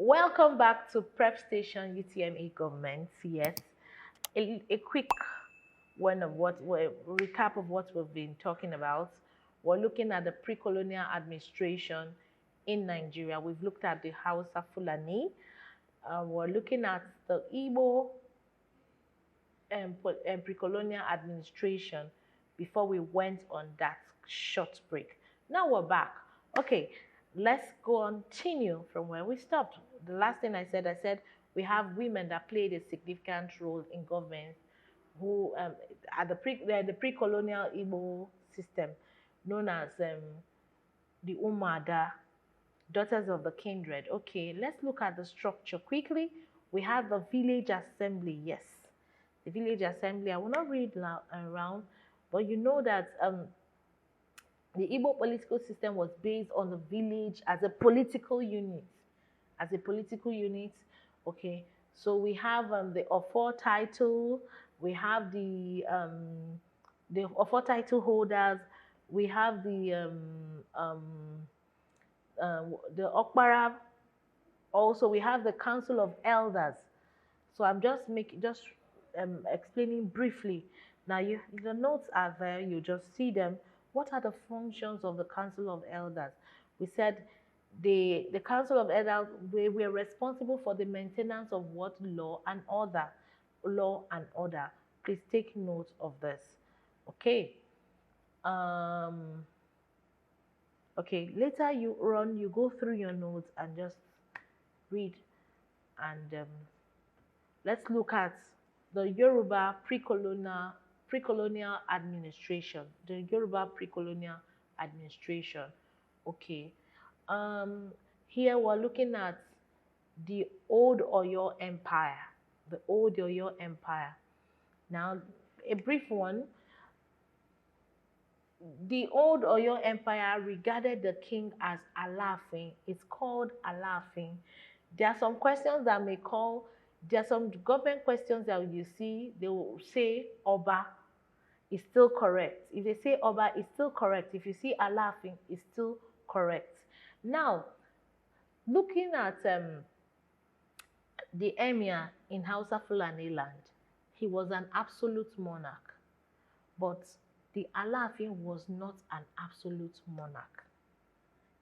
Welcome back to Prep Station UTME Government. Yes, a quick recap of what we've been talking about. We're looking at the pre-colonial administration in Nigeria. We've looked at the Hausa Fulani. We're looking at the Igbo and pre-colonial administration before we went on that short break. Now we're back. Okay, let's continue from where we stopped. The last thing I said we have women that played a significant role in government who at the pre-colonial Igbo system known as the Umada, daughters of the kindred. Okay, let's look at the structure quickly. We have the village assembly. Yes, the village assembly. I will not read around, but you know that the Igbo political system was based on the village as a political unit. As a political unit, okay. So we have the Ofor title. We have the Ofor title holders. We have the Okpara. Also, we have the Council of Elders. So I'm just explaining briefly. Now, the notes are there. You just see them. What are the functions of the Council of Elders? We said the Council of Elders were responsible for the maintenance of what law and order. Law and order. Please take note of this. Okay. Okay. Later you go through your notes and just read. And let's look at the Yoruba pre-colonial administration. The Yoruba pre-colonial administration. Okay. Here we're looking at the old Oyo Empire. The old Oyo Empire. Now, a brief one. The old Oyo Empire regarded the king as Alafin. It's called Alafin. There are some questions that there are some government questions that you see, they will say Oba is still correct. If they say Oba, it's still correct. If you see Alafin, it's still correct. Now, looking at the emir in Hausa Fulani land, he was an absolute monarch, but the Alafin was not an absolute monarch.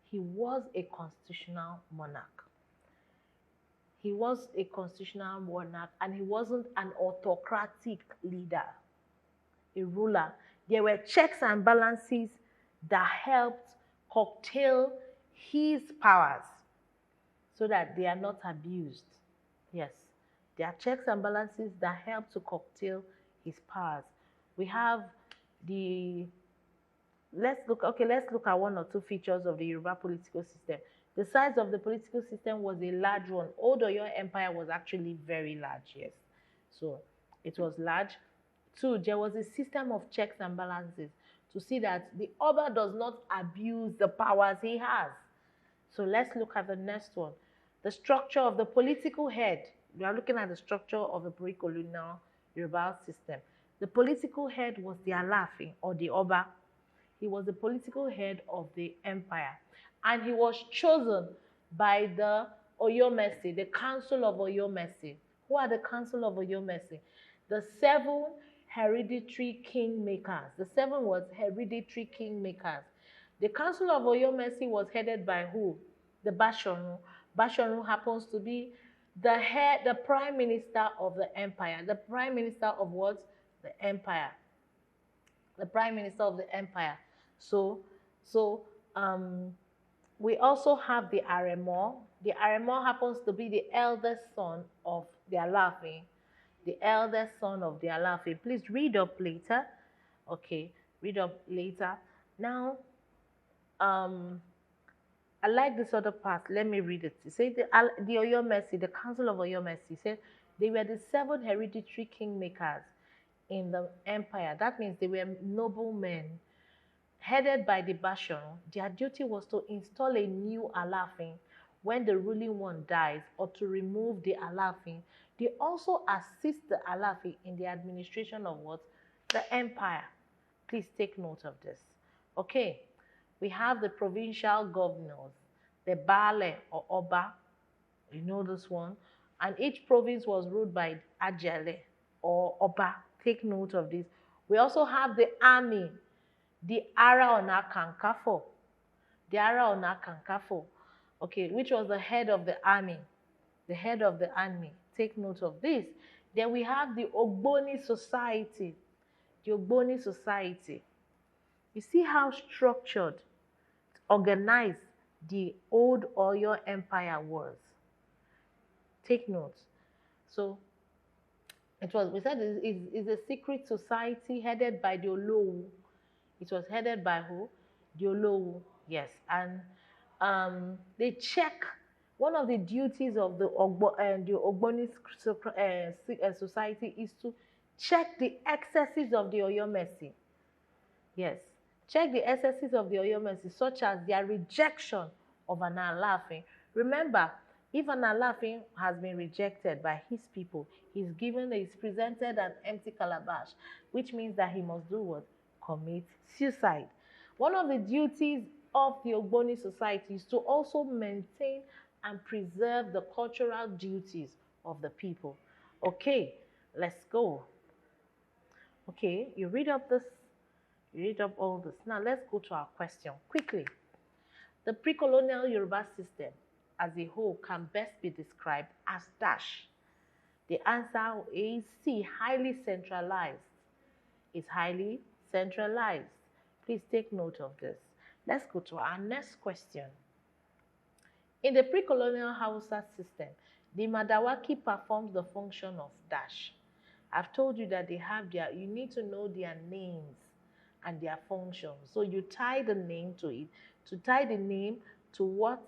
He was a constitutional monarch. He was a constitutional monarch, and he wasn't an autocratic leader, a ruler. There were checks and balances that helped curtail his powers so that they are not abused. Yes, there are checks and balances that help to curtail his powers. We have let's look at one or two features of the Yoruba political system. The size of the political system was a large one. Old Oyo Empire was actually very large, yes. So it was large. Two, there was a system of checks and balances to see that the Oba does not abuse the powers he has. So let's look at the next one. The structure of the political head. We are looking at the structure of the pre-colonial Yoruba system. The political head was the Alafin or the Oba. He was the political head of the empire. And he was chosen by the Oyomesi, the Council of Oyomesi. Who are the Council of Oyomesi? The 7 hereditary kingmakers. The 7 was hereditary kingmakers. The Council of Oyomesi was headed by who? The Bashorun. Bashorun happens to be the prime minister of the empire. The prime minister of what? The empire. The prime minister of the empire. We also have the Aremo. The Aremo happens to be the eldest son of the Alafin. The eldest son of the Alafin. Please read up later. Okay, read up later. Now, I like this other part. Let me read it. It says the Oyomesi, the Council of Oyomesi, said they were the 7 hereditary kingmakers in the empire. That means they were noblemen headed by the Bashorun. Their duty was to install a new Alafin when the ruling one dies, or to remove the Alafin. They also assist the Alafin in the administration of what? The empire. Please take note of this. Okay, we have the provincial governors, the Bale or Oba. You know this one. And each province was ruled by Ajale or Oba. Take note of this. We also have the army, the Ara Ona Kankafo. The Ara Ona Kankafo, okay, which was the head of the army. The head of the army. Take note of this. Then we have the Ogboni Society. The Ogboni Society. You see how structured, organized the old Oyo Empire was. Take note. So we said it's a secret society headed by the Olowu. It was headed by who? The Olowu, yes. And they check, one of the duties of the Ogboni society is to check the excesses of the Oyomesi. Yes, check the excesses of the Oyomesi, such as their rejection of an Alaafin. Remember, if an Alaafin has been rejected by his people, he's presented an empty calabash, which means that he must do what? Commit suicide. One of the duties of the Ogboni society is to also maintain and preserve the cultural duties of the people. Okay, let's go. Okay, you read up all this. Now let's go to our question quickly. The pre-colonial Yoruba system as a whole can best be described as dash. The answer is C, highly centralized. It's highly centralized. Please take note of this. Let's go to our next question. In the pre-colonial Hausa system, the Madawaki performs the function of dash. I've told you that you need to know their names and their functions. So you tie the name to it. To tie the name to what?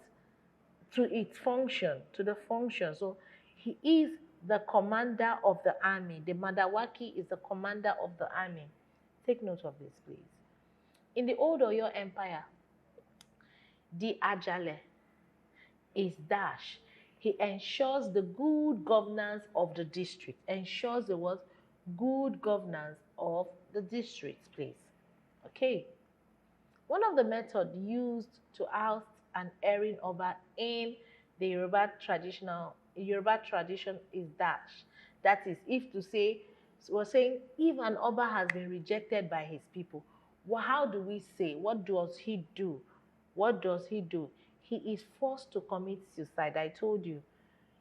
To its function, to the function. So he is the commander of the army. The Madawaki is the commander of the army. Take note of this, please. In the old Oyo Empire, the Ajale is dash. He ensures the good governance of the district. Ensures the what? Good governance of the district, please. Okay. One of the methods used to oust an erring Oba in the Yoruba tradition is dash. That is, we're saying if an Oba has been rejected by his people, well, how do we say? What does he do? What does he do? He is forced to commit suicide. I told you,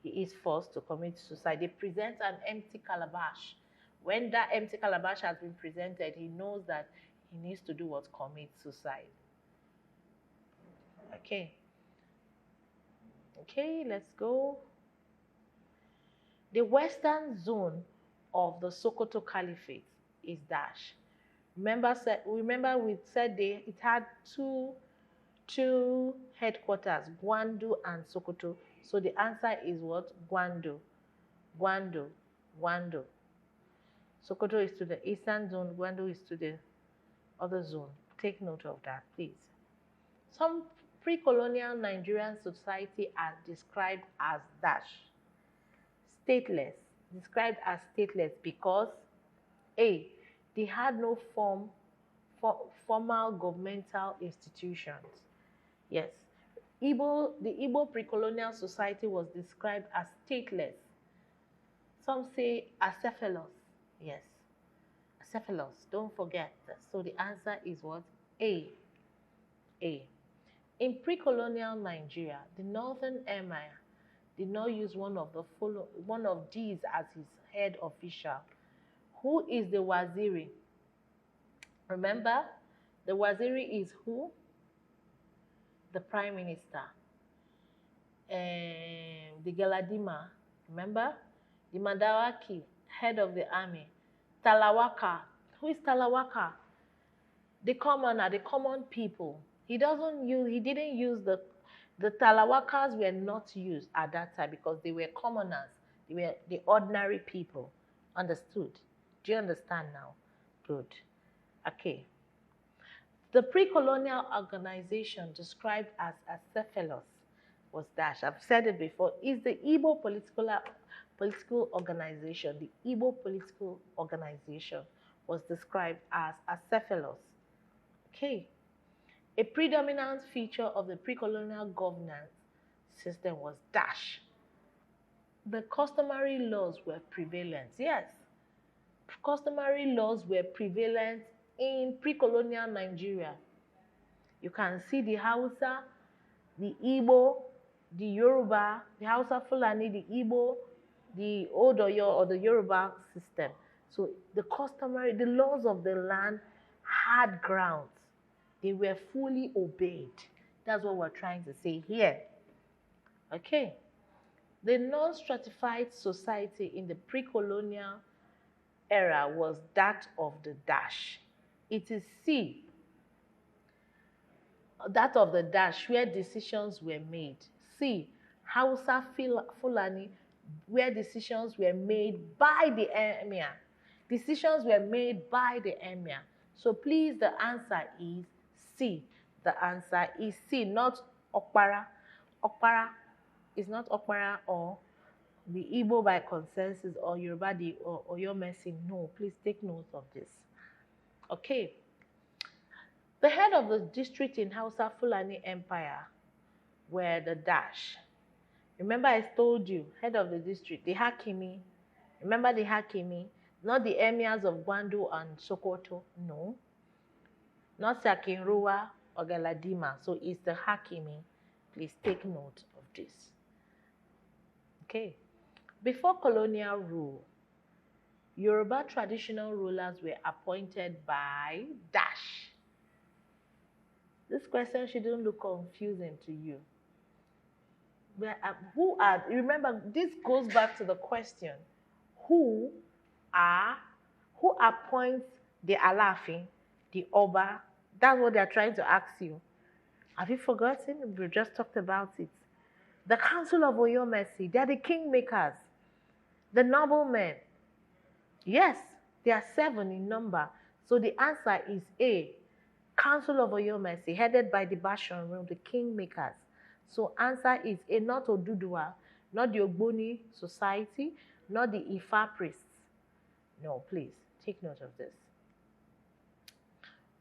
he is forced to commit suicide. They present an empty calabash. When that empty calabash has been presented, he knows that he needs to do what? Commit suicide. Okay. Okay, let's go. The western zone of the Sokoto Caliphate is dash. Remember we said it had two headquarters, Gwandu and Sokoto. So the answer is what? Gwandu. Gwandu. Gwandu. Sokoto is to the eastern zone, Gwandu is to the other zone. Take note of that, please. Some pre-colonial Nigerian society are described as dash. Stateless. Described as stateless because A, they had no formal governmental institutions. Yes. The Igbo pre-colonial society was described as stateless. Some say acephalous. Yes. Acephalous. Don't forget. So the answer is what? A. A. In pre-colonial Nigeria, the Northern Emir did not use one of these as his head official. Who is the Waziri? Remember, the Waziri is who? The Prime Minister. The Galadima, remember? The Madawaki, head of the army. Talawaka. Who is Talawaka? The commoner, the common people. He didn't use the Talawakas were not used at that time because they were commoners. They were the ordinary people. Understood? Do you understand now? Good. Okay. The pre-colonial organization described as acephalous was dash. I've said it before. Is the Igbo political organization. The Igbo political organization was described as acephalous. Okay. A predominant feature of the pre-colonial governance system was dash. the customary laws were prevalent. Yes, customary laws were prevalent in pre-colonial Nigeria. You can see the Hausa, the Igbo, the Yoruba, the Hausa Fulani, the Igbo, the Old Oyo or the Yoruba system. So the laws of the land had grounds. They were fully obeyed. That's what we're trying to say here. Okay. The non-stratified society in the pre-colonial era was that of the dash. It is C, that of the dash, where decisions were made. C, Hausa Fulani, where decisions were made by the emir. Decisions were made by the emir. So please, the answer is C. The answer is C, not Okpara. Okpara is not Okpara or the Igbo by consensus or Yoruba or your mercy. No, please take note of this. Okay. The head of the district in Hausa Fulani Empire were the dash. Remember I told you, head of the district, the Hakimi. Remember the Hakimi? Not the emirs of Gwandu and Sokoto. No. Not Sakinruwa or Galadima. So it's the Hakimi. Please take note of this. Okay. Before colonial rule, Yoruba traditional rulers were appointed by dash. This question shouldn't look confusing to you. Remember, this goes back to the question, who appoints the Alafin, the Oba? That's what they're trying to ask you. Have you forgotten? We just talked about it. The Council of Oyomesi, they are the kingmakers, the noblemen. Yes, there are 7 in number. So the answer is A, Council of Oyomesi, headed by the Bashan realm, the kingmakers. So answer is A, not Oduduwa, not the Ogboni society, not the Ifa priests. No, please, take note of this.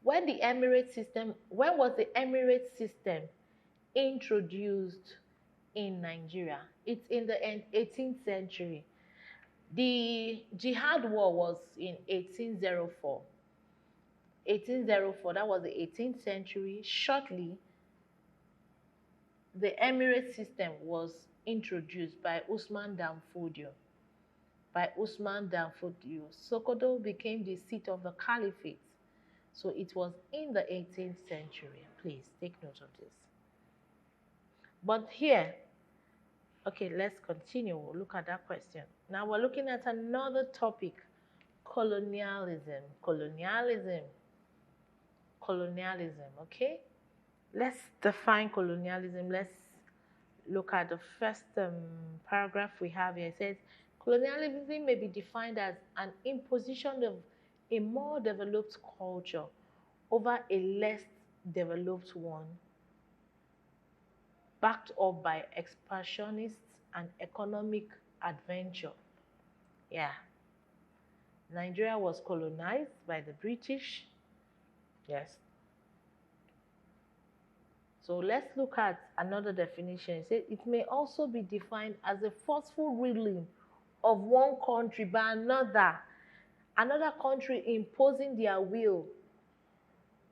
When was the emirate system introduced in Nigeria? It's in the 18th century. The Jihad War was in 1804. 1804, that was the 18th century. Shortly, the emirate system was introduced by Usman Dan Fodio. Sokoto became the seat of the caliphate. So it was in the 18th century. Please take note of this. But here, okay, let's continue. We'll look at that question. Now we're looking at another topic, colonialism. Colonialism, okay? Let's define colonialism. Let's look at the first paragraph we have here. It says, colonialism may be defined as an imposition of a more developed culture over a less developed one, backed up by expansionists and economic adventure. Yeah. Nigeria was colonized by the British. Yes. So let's look at another definition. It says it may also be defined as a forceful ruling of one country by another country imposing their will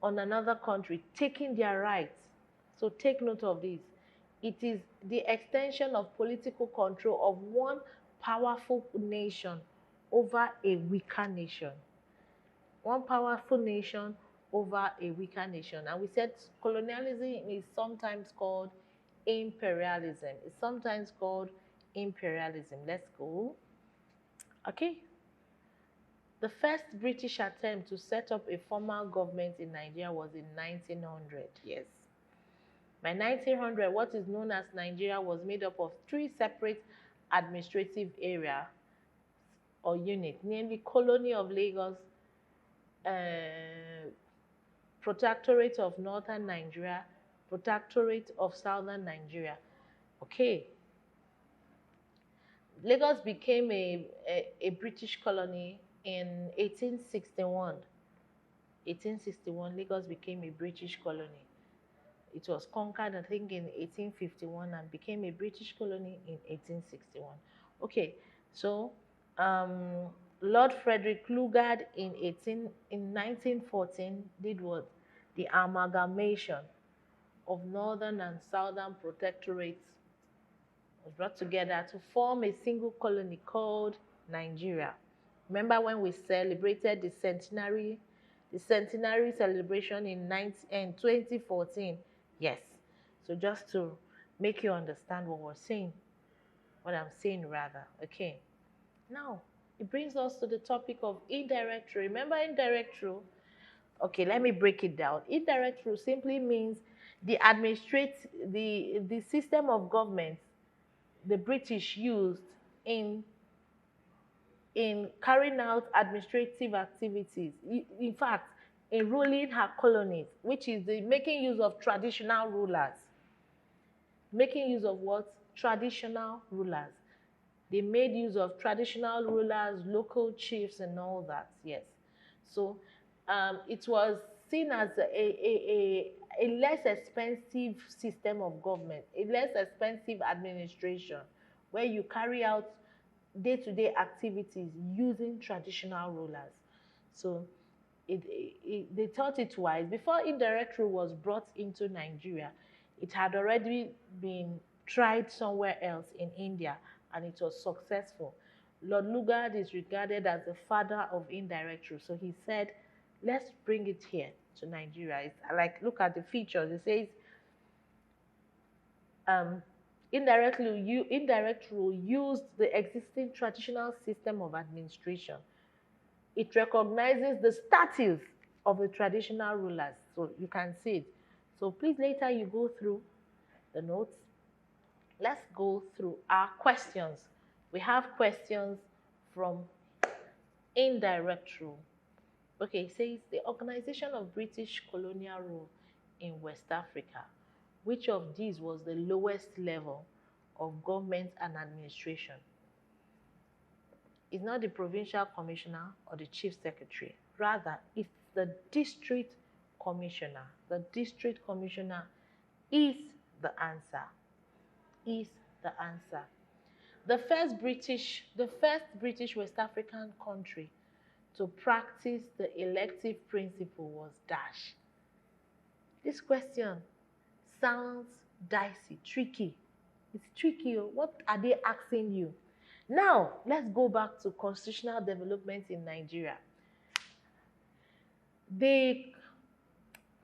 on another country, taking their rights. So take note of this. It is the extension of political control of one powerful nation over a weaker nation. One powerful nation over a weaker nation. And we said colonialism is sometimes called imperialism. It's sometimes called imperialism. Let's go. Okay. The first British attempt to set up a formal government in Nigeria was in 1900. Yes. By 1900, what is known as Nigeria was made up of 3 separate administrative areas or units, namely Colony of Lagos, Protectorate of Northern Nigeria, Protectorate of Southern Nigeria. Okay. Lagos became a British colony in 1861. 1861, Lagos became a British colony. It was conquered, I think, in 1851 and became a British colony in 1861. Okay, so Lord Frederick Lugard in 1914 did what? The amalgamation of northern and southern protectorates was brought together to form a single colony called Nigeria. Remember when we celebrated the centenary celebration in 2014? Yes. So just to make you understand what I'm saying rather. Okay. Now, it brings us to the topic of indirect rule. Remember indirect rule? Okay, let me break it down. Indirect rule simply means the system of government the British used in carrying out administrative activities. In fact, in ruling her colonies, which is making use of traditional rulers. Making use of what? Traditional rulers. They made use of traditional rulers, local chiefs, and all that. Yes. So it was seen as a less expensive system of government, a less expensive administration, where you carry out day-to-day activities using traditional rulers. So they thought it wise. Before indirect rule was brought into Nigeria, it had already been tried somewhere else in India, and it was successful. Lord Lugard is regarded as the father of indirect rule. So he said, let's bring it here to Nigeria. It's like, look at the features. It says, indirect rule used the existing traditional system of administration. It recognizes the status of the traditional rulers. So you can see it. So please later you go through the notes. Let's go through our questions. We have questions from indirect rule. Okay, it says the organization of British colonial rule in West Africa. Which of these was the lowest level of government and administration? It's not the provincial commissioner or the chief secretary. Rather, it's the district commissioner. The district commissioner is the answer. Is the answer. The first British West African country to practice the elective principle was Dash. This question sounds dicey, tricky. It's tricky. What are they asking you? Now, let's go back to constitutional development in Nigeria. The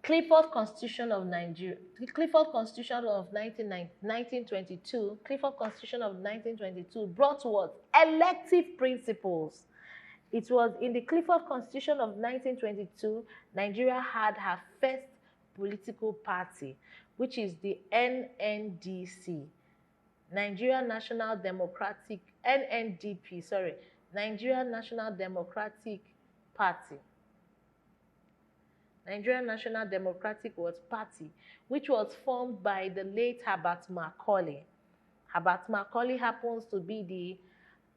Clifford Constitution of Nigeria, the Clifford Constitution of 1922, Clifford Constitution of 1922 brought what? Elective principles. It was in the Clifford Constitution of 1922, Nigeria had her first political party, which is the NNDC, Nigeria National Democratic, Nigeria National Democratic Party. Nigeria National Democratic Party, which was formed by the late Herbert Macaulay. Herbert Macaulay happens to be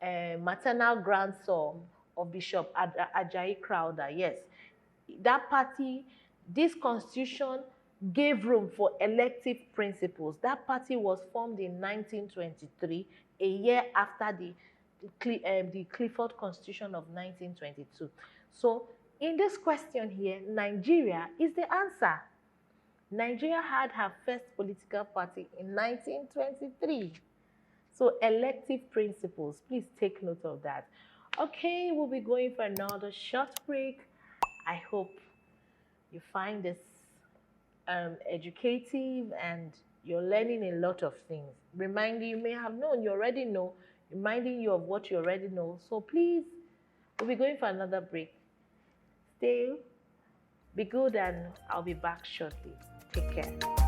the maternal grandson of Bishop Ajayi Crowther. Yes, that party, this constitution gave room for elective principles. That party was formed in 1923, a year after the Clifford Constitution of 1922. So in this question here, Nigeria is the answer. Nigeria had her first political party in 1923. So elective principles, please take note of that. Okay, we'll be going for another short break. I hope you find this educative and you're learning a lot of things. Reminding you may have known, you already know, reminding you of what you already know. So please, we'll be going for another break. Stay, be good, and I'll be back shortly. Take care.